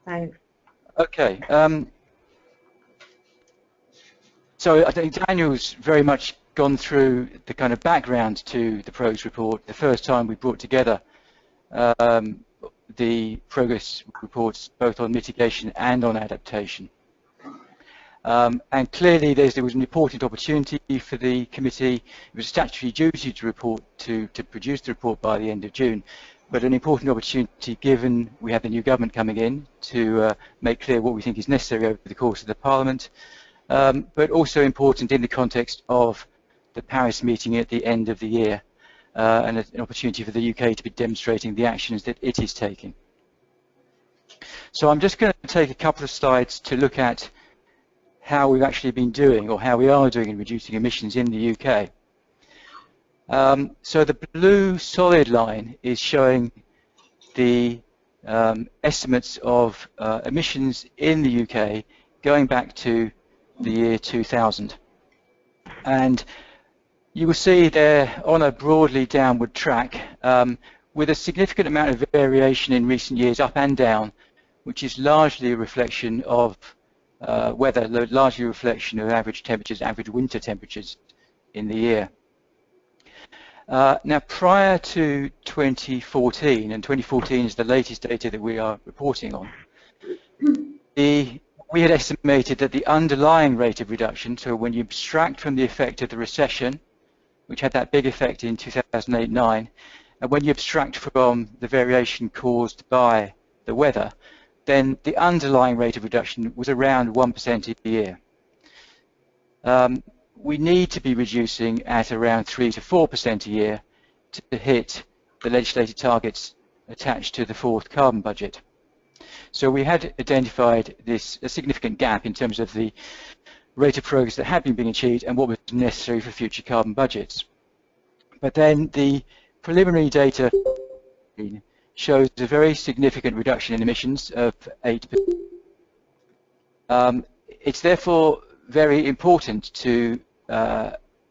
Thanks. Okay. So I think Daniel's very much gone through the kind of background to the progress report. The first time we brought together the progress reports both on mitigation and on adaptation. And clearly there was an important opportunity for the committee. It was a statutory duty to produce the report by the end of June, but an important opportunity given we have the new government coming in to make clear what we think is necessary over the course of the Parliament, but also important in the context of the Paris meeting at the end of the year, and an opportunity for the UK to be demonstrating the actions that it is taking. So I'm just going to take a couple of slides to look at how we've actually been doing, or how we are doing in reducing emissions in the UK. So the blue solid line is showing the estimates of emissions in the UK going back to the year 2000. And you will see they're on a broadly downward track with a significant amount of variation in recent years up and down, which is largely a reflection of weather, largely a reflection of average temperatures, average winter temperatures in the year. Now, prior to 2014, and 2014 is the latest data that we are reporting on, we had estimated that the underlying rate of reduction, so when you abstract from the effect of the recession, which had that big effect in 2008-9, and when you abstract from the variation caused by the weather, then the underlying rate of reduction was around 1% a year. We need to be reducing at around 3 to 4% a year to hit the legislated targets attached to the fourth carbon budget. So we had identified a significant gap in terms of the rate of progress that had been being achieved and what was necessary for future carbon budgets. But then the preliminary data shows a very significant reduction in emissions of 8%. It's therefore very important to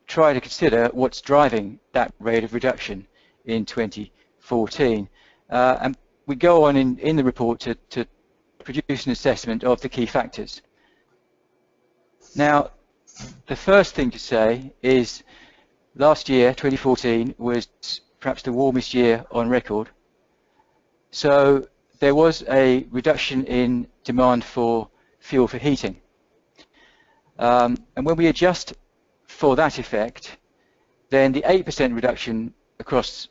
try to consider what's driving that rate of reduction in 2014. And we go on in the report to produce an assessment of the key factors. Now, the first thing to say is last year, 2014, was perhaps the warmest year on record. So there was a reduction in demand for fuel for heating. And when we adjust for that effect, then the 8% reduction across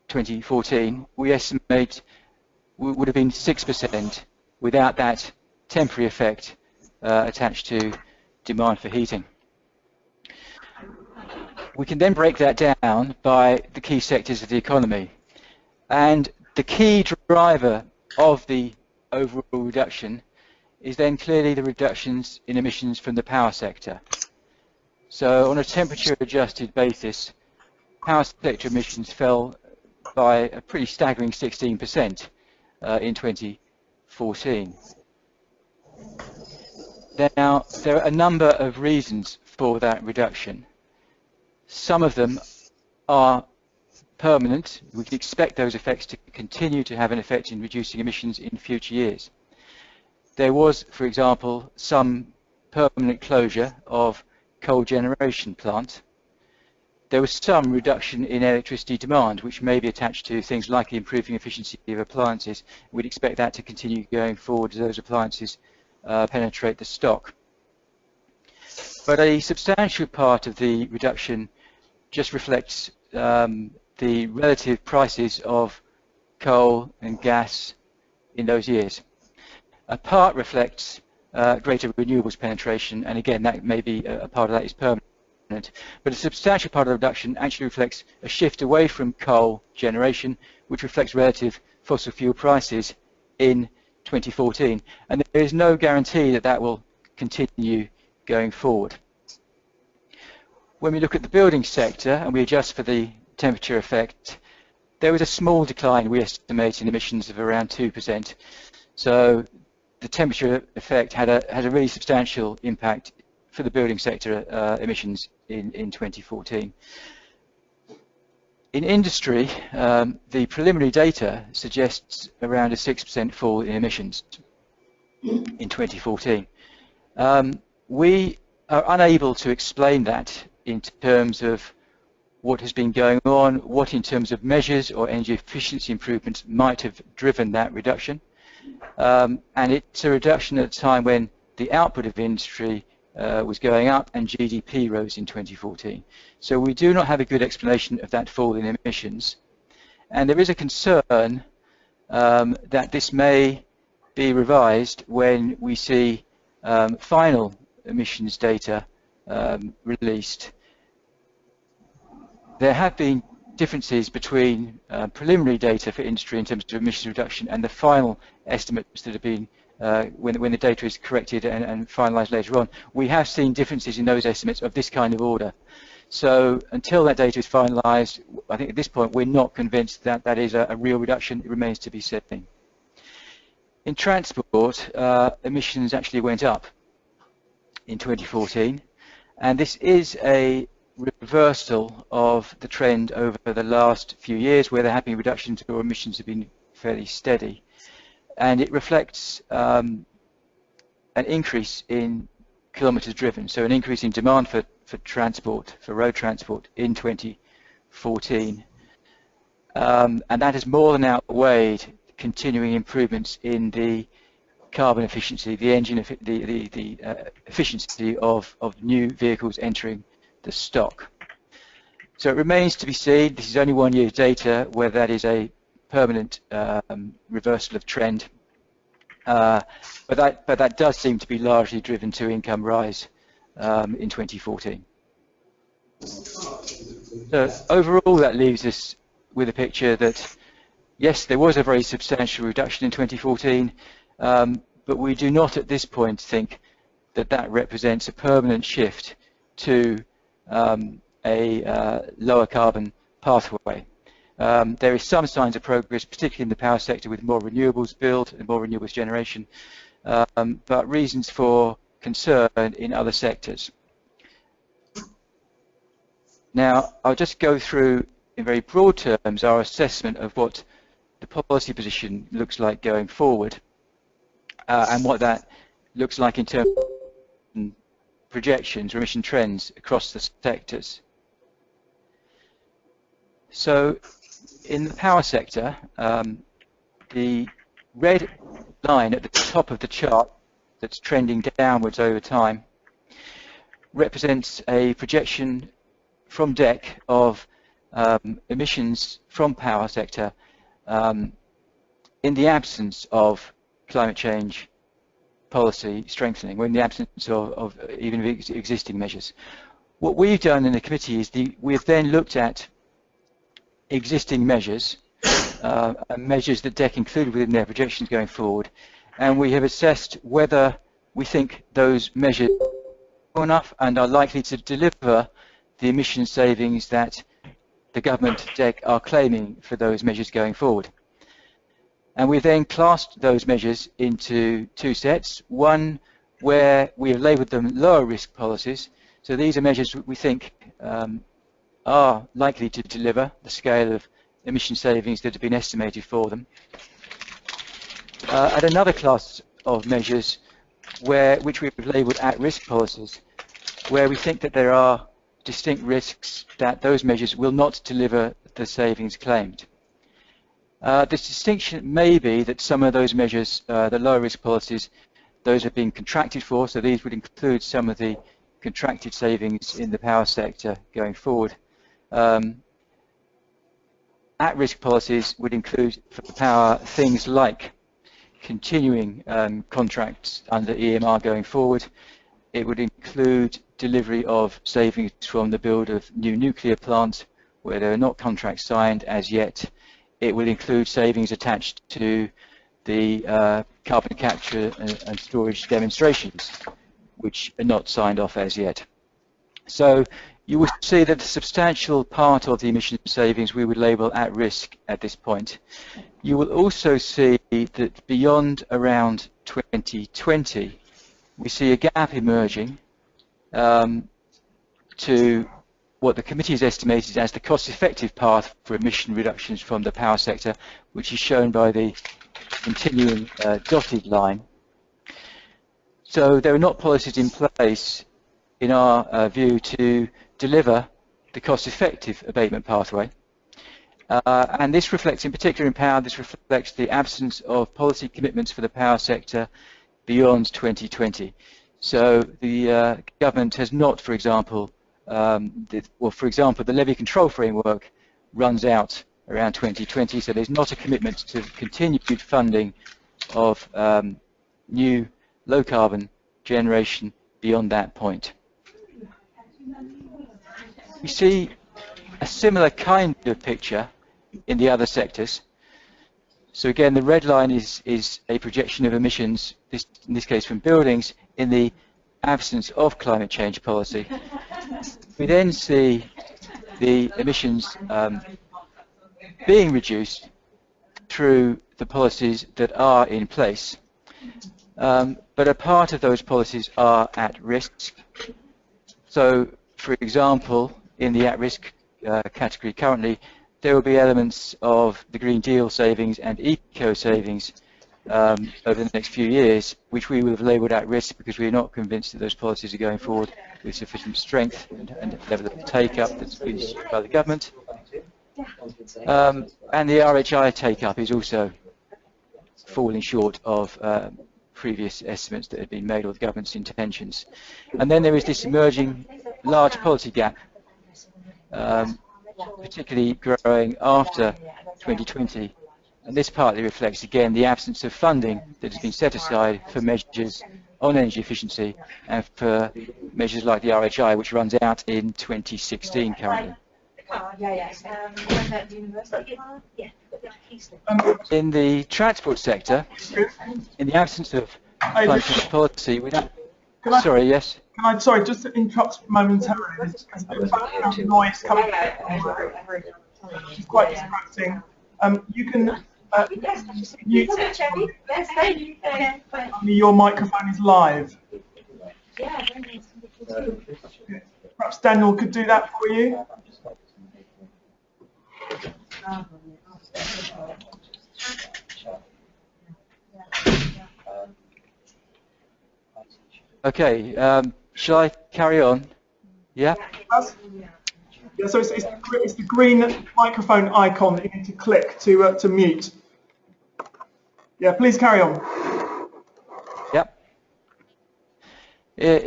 2014, we estimate would have been 6% without that temporary effect attached to demand for heating. We can then break that down by the key sectors of the economy. And the key driver of the overall reduction is then clearly the reductions in emissions from the power sector. So on a temperature adjusted basis, power sector emissions fell by a pretty staggering 16% in 2014. Now, there are a number of reasons for that reduction. Some of them are permanent. We can expect those effects to continue to have an effect in reducing emissions in future years. There was, for example, some permanent closure of coal generation plants. There was some reduction in electricity demand, which may be attached to things like improving efficiency of appliances. We'd expect that to continue going forward as those appliances penetrate the stock. But a substantial part of the reduction just reflects the relative prices of coal and gas in those years. A part reflects greater renewables penetration, and again, that may be a part of that is permanent. But a substantial part of the reduction actually reflects a shift away from coal generation, which reflects relative fossil fuel prices in 2014. And there is no guarantee that that will continue going forward. When we look at the building sector and we adjust for the temperature effect, there was a small decline, we estimate, in emissions of around 2%. So the temperature effect had a really substantial impact for the building sector emissions in 2014. In industry, the preliminary data suggests around a 6% fall in emissions. in 2014. We are unable to explain that in terms of what has been going on, what in terms of measures or energy efficiency improvements might have driven that reduction. And it's a reduction at a time when the output of industry was going up and GDP rose in 2014. So we do not have a good explanation of that fall in emissions. And there is a concern that this may be revised when we see final emissions data released. There have been differences between preliminary data for industry in terms of emissions reduction and the final estimates that have been, when the data is corrected and finalised later on. We have seen differences in those estimates of this kind of order. So until that data is finalised, I think at this point we're not convinced that that is a real reduction. It remains to be seen. In transport, emissions actually went up in 2014, and this is a reversal of the trend over the last few years where there have been reductions or emissions have been fairly steady, and it reflects an increase in kilometres driven, so an increase in demand for transport, for road transport in 2014, and that has more than outweighed continuing improvements in the carbon efficiency, the engine, the efficiency of new vehicles entering the stock. So it remains to be seen. This is only 1 year's data whether that is a permanent reversal of trend, but that does seem to be largely driven to income rise in 2014. So overall, that leaves us with a picture that yes, there was a very substantial reduction in 2014, but we do not at this point think that that represents a permanent shift to a lower carbon pathway. There is some signs of progress, particularly in the power sector with more renewables build and more renewables generation, but reasons for concern in other sectors. Now, I'll just go through in very broad terms our assessment of what the policy position looks like going forward and what that looks like in terms of projections or emission trends across the sectors. So in the power sector, the red line at the top of the chart that's trending downwards over time represents a projection from DEC of emissions from power sector in the absence of climate change policy strengthening, or in the absence of even existing measures. What we've done in the committee is we've then looked at existing measures, measures that DEC included within their projections going forward, and we have assessed whether we think those measures are enough and are likely to deliver the emission savings that the government DEC are claiming for those measures going forward. And we then classed those measures into two sets. One where we have labelled them lower risk policies. So these are measures we think are likely to deliver the scale of emission savings that have been estimated for them. And another class of measures which we've labelled at-risk policies, where we think that there are distinct risks that those measures will not deliver the savings claimed. This distinction may be that some of those measures, the lower risk policies, those have been contracted for, so these would include some of the contracted savings in the power sector going forward. At-risk policies would include for the power things like continuing contracts under EMR going forward. It would include delivery of savings from the build of new nuclear plants where there are not contracts signed as yet. It will include savings attached to the carbon capture and storage demonstrations, which are not signed off as yet. So you will see that a substantial part of the emission savings we would label at risk at this point. You will also see that beyond around 2020, we see a gap emerging to what the committee has estimated as the cost-effective path for emission reductions from the power sector, which is shown by the continuing dotted line. So there are not policies in place, in our view, to deliver the cost-effective abatement pathway. And this reflects, in particular in power, this reflects the absence of policy commitments for the power sector beyond 2020. So the government has not, for example, the levy control framework runs out around 2020, so there's not a commitment to continued funding of new low-carbon generation beyond that point. We see a similar kind of picture in the other sectors. So again, the red line is a projection of emissions, in this case from buildings, in the absence of climate change policy. We then see the emissions being reduced through the policies that are in place. But a part of those policies are at risk. So, for example, in the at-risk category currently, there will be elements of the Green Deal savings and eco savings over the next few years, which we will have labelled at risk because we are not convinced that those policies are going forward with sufficient strength and level of take-up that's been issued by the government. And the RHI take-up is also falling short of previous estimates that had been made or the government's intentions. And then there is this emerging large policy gap, particularly growing after 2020. And this partly reflects, again, the absence of funding that has been set aside for measures on energy efficiency and for measures like the RHI, which runs out in 2016 currently. In the transport sector, in the absence of climate change policy, we don't... Sorry, yes? Sorry, just to interrupt momentarily. There's a bit of background noise coming which is quite distracting. You can mute your microphone is live. Perhaps Daniel could do that for you. Okay, shall I carry on? Yeah? Yeah, so it's the green microphone icon that you need to click to mute. Yeah, please carry on. Yep.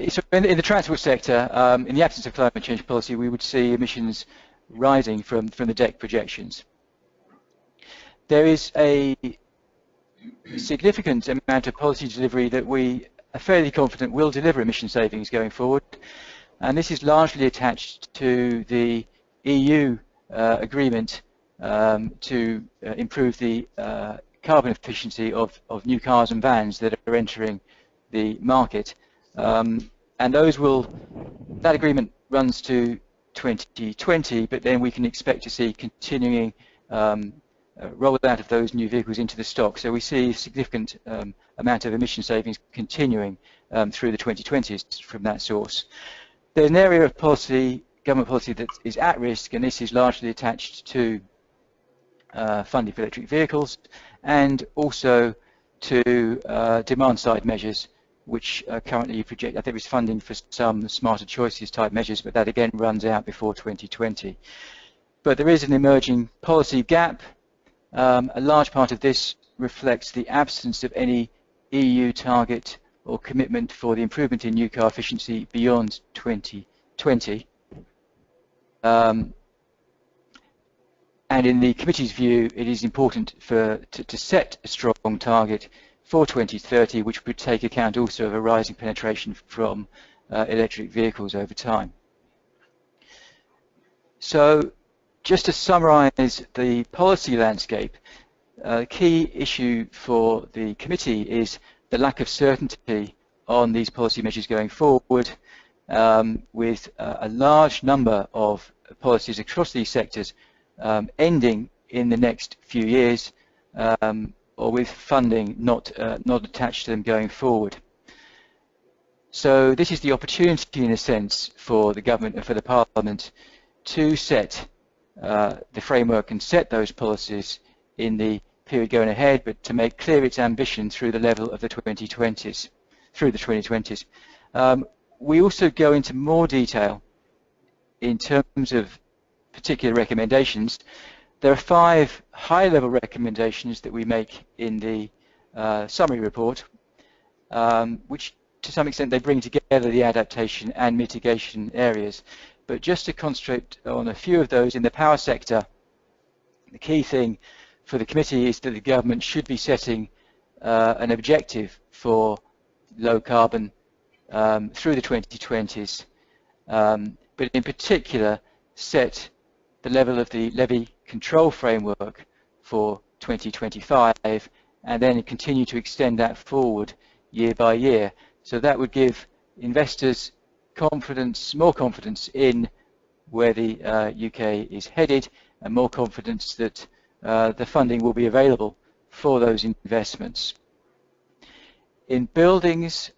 So in the transport sector, in the absence of climate change policy, we would see emissions rising from the DEC projections. There is a significant amount of policy delivery that we are fairly confident will deliver emission savings going forward, and this is largely attached to the EU agreement to improve the carbon efficiency of new cars and vans that are entering the market, and that agreement runs to 2020, but then we can expect to see continuing rollout of those new vehicles into the stock. So we see a significant amount of emission savings continuing through the 2020s from that source. There's an area of policy, government policy, that is at risk, and this is largely attached to funding for electric vehicles and also to demand-side measures, which currently project, I think there's funding for some smarter choices type measures, but that again runs out before 2020. But there is an emerging policy gap. A large part of this reflects the absence of any EU target or commitment for the improvement in new car efficiency beyond 2020. And in the committee's view, it is important to set a strong target for 2030, which would take account also of a rising penetration from electric vehicles over time. So, just to summarise the policy landscape, the key issue for the committee is the lack of certainty on these policy measures going forward, with a large number of policies across these sectors ending in the next few years, or with funding not attached to them going forward. So this is the opportunity, in a sense, for the government and for the Parliament to set the framework and set those policies in the period going ahead, but to make clear its ambition through the level of the 2020s. through the 2020s. We also go into more detail in terms of particular recommendations. There are 5 high-level recommendations that we make in the summary report, which to some extent they bring together the adaptation and mitigation areas. But just to concentrate on a few of those, in the power sector, the key thing for the committee is that the government should be setting an objective for low carbon through the 2020s, but in particular set the level of the levy control framework for 2025 and then continue to extend that forward year by year. So that would give investors confidence, more confidence in where the UK is headed, and more confidence that the funding will be available for those investments. In buildings,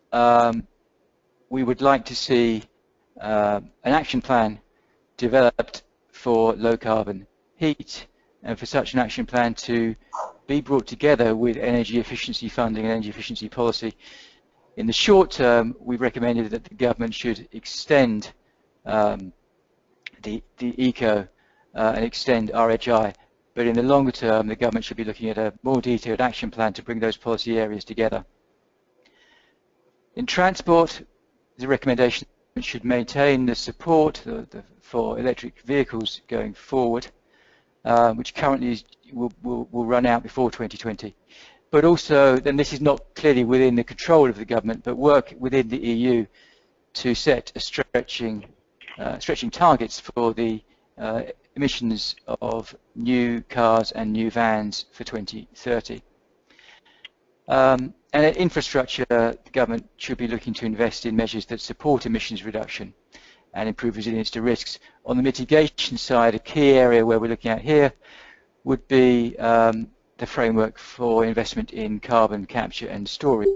we would like to see an action plan developed for low carbon heat, and for such an action plan to be brought together with energy efficiency funding and energy efficiency policy. In the short term, we've recommended that the government should extend the ECO and extend RHI, but in the longer term, the government should be looking at a more detailed action plan to bring those policy areas together. In transport, the recommendation should maintain the support for electric vehicles going forward, which currently will run out before 2020. But also, then this is not clearly within the control of the government, but work within the EU to set a stretching targets for the emissions of new cars and new vans for 2030. And in infrastructure, the government should be looking to invest in measures that support emissions reduction and improve resilience to risks. On the mitigation side, a key area where we're looking at here would be the framework for investment in carbon capture and storage,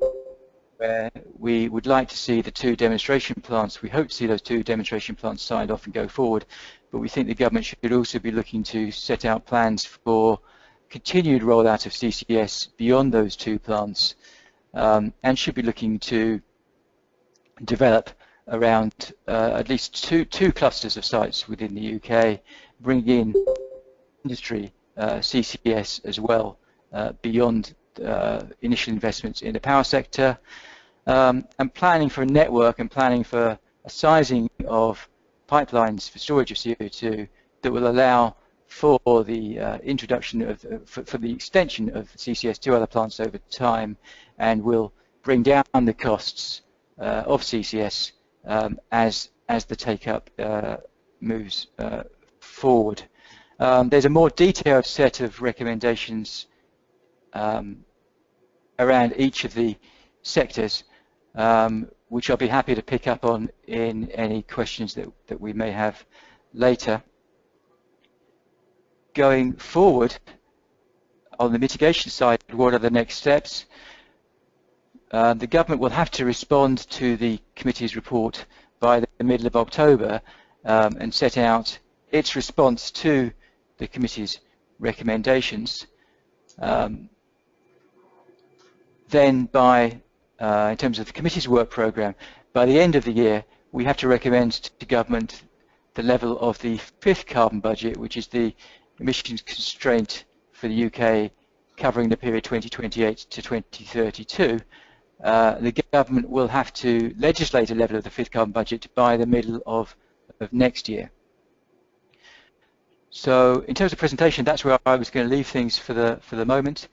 where we would like to see the 2 demonstration plants. We hope to see those 2 demonstration plants signed off and go forward, but we think the government should also be looking to set out plans for continued rollout of CCS beyond those 2 plants, and should be looking to develop around at least two clusters of sites within the UK, bring in industry CCS as well, beyond initial investments in the power sector, and planning for a network and planning for a sizing of pipelines for storage of CO2 that will allow for the introduction of, for the extension of CCS to other plants over time, and will bring down the costs of CCS as the take-up moves forward. There's a more detailed set of recommendations around each of the sectors, which I'll be happy to pick up on in any questions that we may have later. Going forward, on the mitigation side, what are the next steps? The government will have to respond to the committee's report by the middle of October and set out its response to the committee's recommendations. Then in terms of the committee's work programme, by the end of the year, we have to recommend to government the level of the 5th carbon budget, which is the emissions constraint for the UK covering the period 2028 to 2032. The government will have to legislate a level of the 5th carbon budget by the middle of next year. So in terms of presentation, that's where I was going to leave things for the moment.